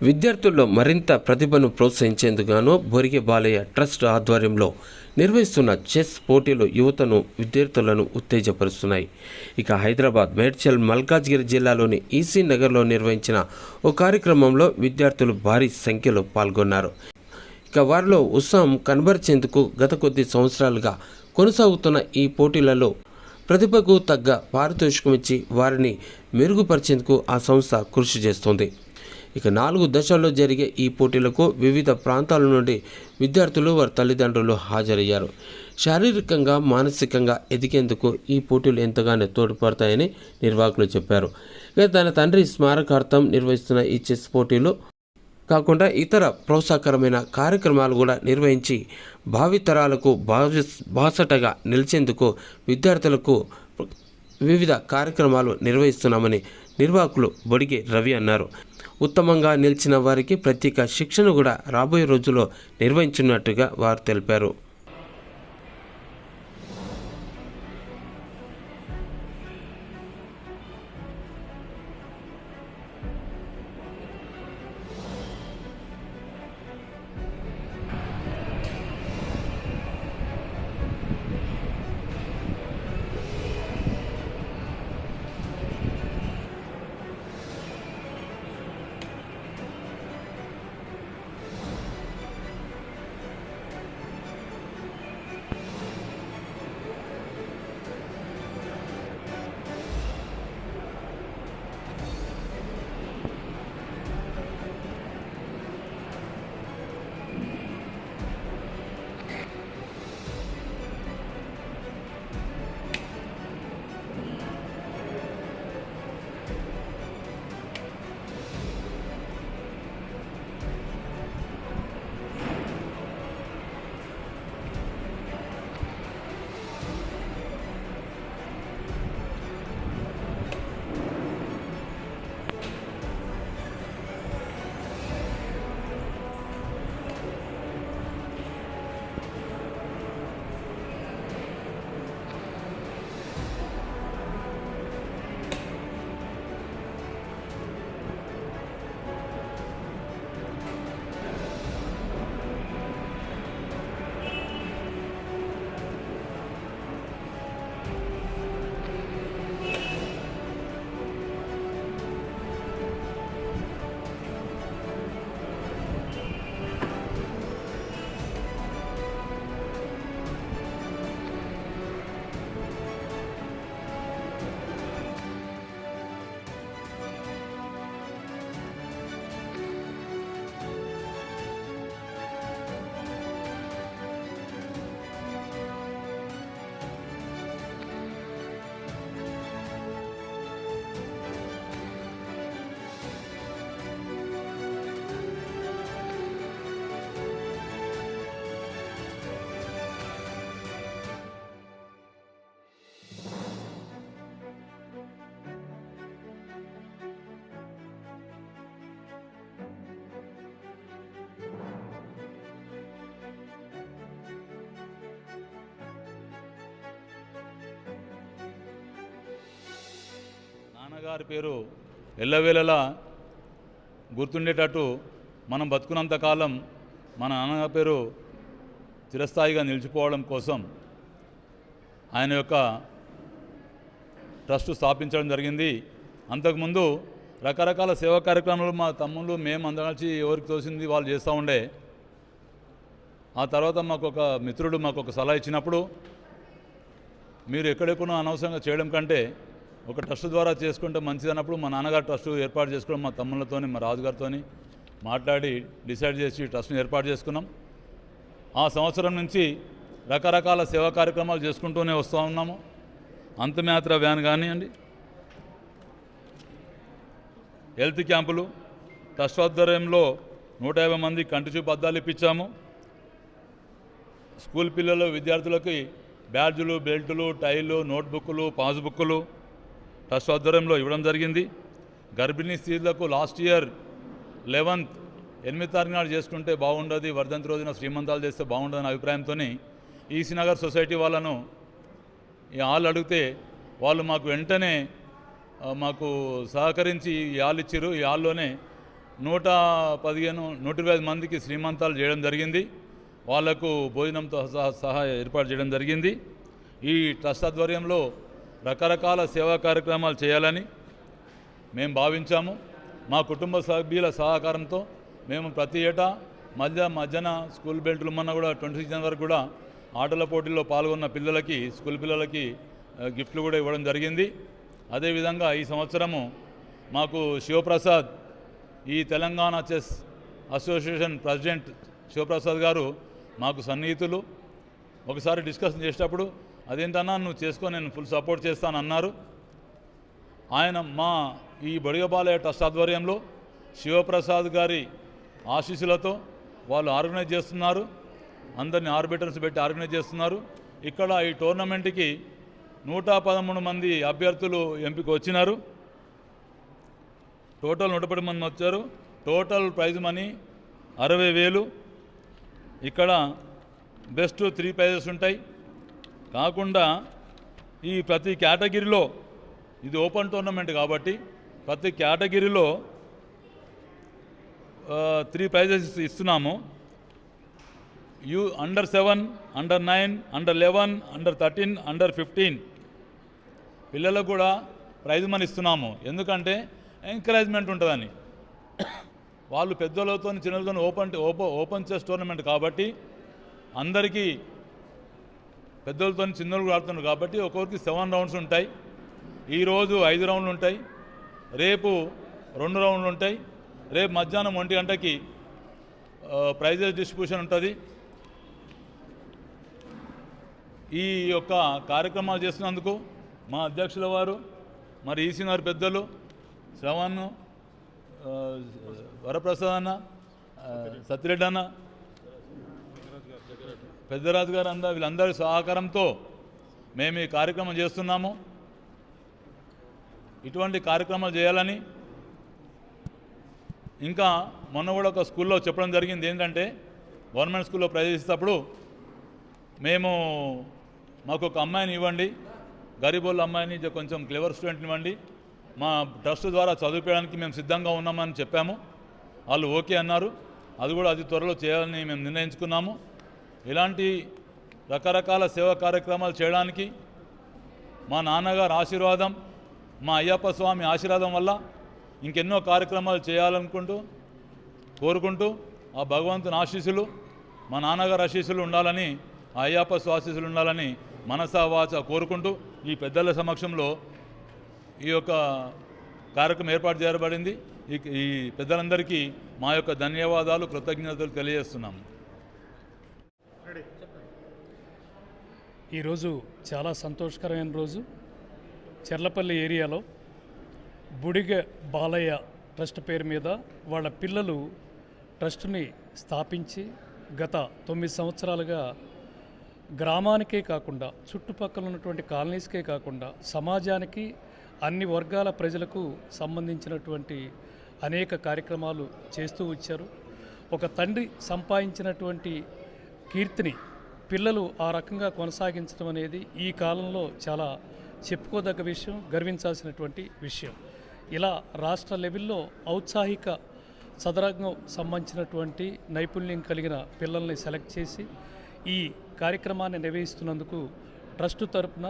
విద్యార్థుల్లో మరింత ప్రతిభను ప్రోత్సహించేందుకు బొరిగే బాలయ్య ట్రస్ట్ ఆధ్వర్యంలో నిర్వహిస్తున్న చెస్ పోటీలు యువతను విద్యార్థులను ఉత్తేజపరుస్తున్నాయి. ఇక హైదరాబాద్, మేడ్చల్, మల్కాజ్గిరి జిల్లాలోని ఈసీ నగర్లో నిర్వహించిన ఓ కార్యక్రమంలో విద్యార్థులు భారీ సంఖ్యలో పాల్గొన్నారు. ఇక వారిలో ఉత్సాహం కనబరిచేందుకు గత కొద్ది సంవత్సరాలుగా కొనసాగుతున్న ఈ పోటీలలో ప్రతిభకు తగ్గ పారితోషికం ఇచ్చి వారిని మెరుగుపరిచేందుకు ఆ సంస్థ కృషి చేస్తోంది. ఇక 4 దశల్లో జరిగే ఈ పోటీలకు వివిధ ప్రాంతాల నుండి విద్యార్థులు, వారి తల్లిదండ్రులు హాజరయ్యారు. శారీరకంగా, మానసికంగా ఎదిగేందుకు ఈ పోటీలు ఎంతగానో తోడ్పడతాయని నిర్వాహకులు చెప్పారు. ఇక తన తండ్రి స్మారకార్థం నిర్వహిస్తున్న ఈ చెస్ పోటీలు కాకుండా ఇతర ప్రోత్సాహకరమైన కార్యక్రమాలు కూడా నిర్వహించి భావితరాలకు బాసటగా నిలిచేందుకు విద్యార్థులకు వివిధ కార్యక్రమాలు నిర్వహిస్తున్నామని నిర్వాహకులు బొడిగే రవి అన్నారు. ఉత్తమంగా నిలిచిన వారికి ప్రత్యేక శిక్షణ కూడా రాబోయే రోజుల్లో నిర్వహించున్నట్టుగా వారు తెలిపారు. నాన్నగారి పేరు ఎల్లవేళలా గుర్తుండేటట్టు మనం బతుకున్నంత కాలం మన నాన్నగారి పేరు చిరస్థాయిగా నిలిచిపోవడం కోసం ఆయన యొక్క ట్రస్ట్ స్థాపించడం జరిగింది. అంతకుముందు రకరకాల సేవా కార్యక్రమాలు మా తమ్ముళ్ళు మేము అందరం కలిసి ఎవరికి తోసింది వాళ్ళు చేస్తూ ఉండే. ఆ తర్వాత మాకు ఒక మిత్రుడు మాకు ఒక సలహా ఇచ్చినప్పుడు, మీరు ఎక్కడెక్కడో అనవసరంగా చేయడం కంటే ఒక ట్రస్ట్ ద్వారా చేసుకుంటే మంచిది అన్నప్పుడు మా నాన్నగారు ట్రస్ట్ ఏర్పాటు చేసుకోవడం మా తమ్ముళ్ళతో, మా రాజుగారితో మాట్లాడి డిసైడ్ చేసి ట్రస్ట్ని ఏర్పాటు చేసుకున్నాం. ఆ సంవత్సరం నుంచి రకరకాల సేవా కార్యక్రమాలు చేసుకుంటూనే వస్తూ ఉన్నాము. అంతమాత్ర వ్యాన్ కానివ్వండి, హెల్త్ క్యాంపులు, ట్రస్ట్ ఆధ్వర్యంలో 150 మంది కంటి చూపు అద్దాలు ఇప్పించాము. స్కూల్ పిల్లలు విద్యార్థులకి బ్యాడ్జులు, బెల్టులు, టైలు, నోట్బుక్లు, పాస్బుక్లు ట్రస్ట్ ఆధ్వర్యంలో ఇవ్వడం జరిగింది. గర్భిణీ స్త్రీలకు లాస్ట్ ఇయర్ 11th 8వ తారీఖు నాడు చేసుకుంటే బాగుండదు, వర్ధంతి రోజున శ్రీమంతాలు చేస్తే బాగుండదని అభిప్రాయంతో ఈసీ నగర్ సొసైటీ వాళ్ళను ఈ హాల్ అడిగితే వాళ్ళు మాకు వెంటనే మాకు సహకరించి ఈ హాల్ ఇచ్చారు. ఈ హాల్లోనే 125 మందికి శ్రీమంతాలు చేయడం జరిగింది. వాళ్లకు భోజనంతో సహా ఏర్పాటు చేయడం జరిగింది. ఈ ట్రస్ట్ ఆధ్వర్యంలో రకరకాల సేవా కార్యక్రమాలు చేయాలని మేము భావించాము. మా కుటుంబ సభ్యుల సహకారంతో మేము ప్రతి ఏటా మధ్యాహ్న స్కూల్ బెల్ట్లు మొన్న కూడా 26 జనవరి వరకు కూడా ఆటల పోటీల్లో పాల్గొన్న పిల్లలకి, స్కూల్ పిల్లలకి గిఫ్ట్లు కూడా ఇవ్వడం జరిగింది. అదేవిధంగా ఈ సంవత్సరము మాకు శివప్రసాద్, ఈ Telangana chess association president Shivaprasad garu మాకు సన్నిహితులు. ఒకసారి డిస్కషన్ చేసేటప్పుడు అదేంటన్నా నువ్వు చేసుకో, నేను ఫుల్ సపోర్ట్ చేస్తానన్నారు. ఆయన మా ఈ బొడిగబాలయ్య ట్రస్ట్ ఆధ్వర్యంలో శివప్రసాద్ గారి ఆశీస్సులతో వాళ్ళు ఆర్గనైజ్ చేస్తున్నారు. అందరినీ ఆర్బిటర్స్ పెట్టి ఆర్గనైజ్ చేస్తున్నారు. ఇక్కడ ఈ టోర్నమెంట్కి 113 మంది అభ్యర్థులు ఎంపిక వచ్చినారు. టోటల్ 110 మంది వచ్చారు. Total prize money 60,000. ఇక్కడ బెస్ట్ 3 ప్రైజెస్ ఉంటాయి. కాకుండా ఈ ప్రతి కేటగిరీలో, ఇది ఓపెన్ టోర్నమెంట్ కాబట్టి ప్రతి కేటగిరీలో 3 ప్రైజెస్ ఇస్తున్నాము. Under 7, under 9, under 11, under 13, under 15 పిల్లలకు కూడా ప్రైజ్ మనీ ఇస్తున్నాము. ఎందుకంటే ఎంకరేజ్మెంట్ ఉంటుందని. వాళ్ళు పెద్దలతో చిన్నలతో ఓపెన్ చెస్ టోర్నమెంట్ కాబట్టి అందరికీ పెద్దలతో చిన్నలు ఆడుతున్నారు కాబట్టి ఒక్కొక్కరికి 7 రౌండ్స్ ఉంటాయి. ఈరోజు 5 రౌండ్లు ఉంటాయి. రేపు 2 రౌండ్లు ఉంటాయి. రేపు మధ్యాహ్నం 1 గంటకి ప్రైజెస్ డిస్ట్రిబ్యూషన్ ఉంటుంది. ఈ యొక్క కార్యక్రమాలు చేస్తున్నందుకు మా అధ్యక్షుల వారు, మరి ఈసీ గారి పెద్దలు శ్రవణ్, వరప్రసాద్ అన్న, సత్యరెడ్డి అన్న, పెద్దరాజు గారు వీళ్ళందరి సహకారంతో మేము ఈ కార్యక్రమం చేస్తున్నాము. ఇటువంటి కార్యక్రమాలు చేయాలని ఇంకా మొన్న కూడా ఒక స్కూల్లో చెప్పడం జరిగింది. ఏంటంటే గవర్నమెంట్ స్కూల్లో ప్రవేశిస్తప్పుడు మాకు ఒక అమ్మాయిని ఇవ్వండి, గరీబోళ్ళ అమ్మాయిని, కొంచెం క్లెవర్ స్టూడెంట్ని ఇవ్వండి, మా ట్రస్ట్ ద్వారా చదివించడానికి మేము సిద్ధంగా ఉన్నామని చెప్పాము. వాళ్ళు ఓకే అన్నారు. అది త్వరలో చేయాలని మేము నిర్ణయించుకున్నాము. ఇలాంటి రకరకాల సేవా కార్యక్రమాలు చేయడానికి మా నాన్నగారు ఆశీర్వాదం, మా అయ్యప్ప స్వామి ఆశీర్వాదం వల్ల ఇంకెన్నో కార్యక్రమాలు కోరుకుంటూ ఆ భగవంతుని ఆశీస్సులు, మా నాన్నగారు ఆశీస్సులు ఉండాలని, ఆ అయ్యప్ప ఆశీస్సులు ఉండాలని మనసా వాచ కోరుకుంటూ ఈ పెద్దల సమక్షంలో ఈ యొక్క కార్యక్రమం ఏర్పాటు చేయబడింది. ఈ పెద్దలందరికీ మా యొక్క ధన్యవాదాలు, కృతజ్ఞతలు తెలియజేస్తున్నాము. ఈరోజు చాలా సంతోషకరమైన రోజు. చెర్లపల్లి ఏరియాలో బుడిగ బాలయ్య ట్రస్ట్ పేరు మీద వాళ్ళ పిల్లలు ట్రస్టుని స్థాపించి గత 9 సంవత్సరాలుగా గ్రామానికే కాకుండా చుట్టుపక్కల ఉన్నటువంటి కాలనీస్కే కాకుండా సమాజానికి, అన్ని వర్గాల ప్రజలకు సంబంధించినటువంటి అనేక కార్యక్రమాలు చేస్తూ వచ్చారు. ఒక తండ్రి సంపాదించినటువంటి కీర్తిని పిల్లలు ఆ రకంగా కొనసాగించడం అనేది ఈ కాలంలో చాలా చెప్పుకోదగ్గ విషయం, గర్వించాల్సినటువంటి విషయం. ఇలా రాష్ట్ర లెవెల్లో ఔత్సాహిక చదరంగం సంబంధించినటువంటి నైపుణ్యం కలిగిన పిల్లల్ని సెలెక్ట్ చేసి ఈ కార్యక్రమాన్ని నిర్వహిస్తున్నందుకు ట్రస్ట్ తరపున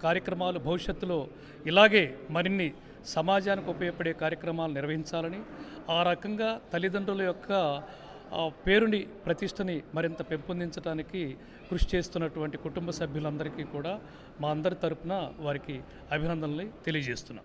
కార్యక్రమాలు భవిష్యత్తులో ఇలాగే మరిన్ని సమాజానికి ఉపయోగపడే కార్యక్రమాలు నిర్వహించాలని, ఆ రకంగా తల్లిదండ్రుల యొక్క పేరుని, ప్రతిష్టని మరింత పెంపొందించడానికి కృషి చేస్తున్నటువంటి కుటుంబ సభ్యులందరికీ కూడా మా అందరి తరపున వారికి అభినందనలు తెలియజేస్తున్నాం.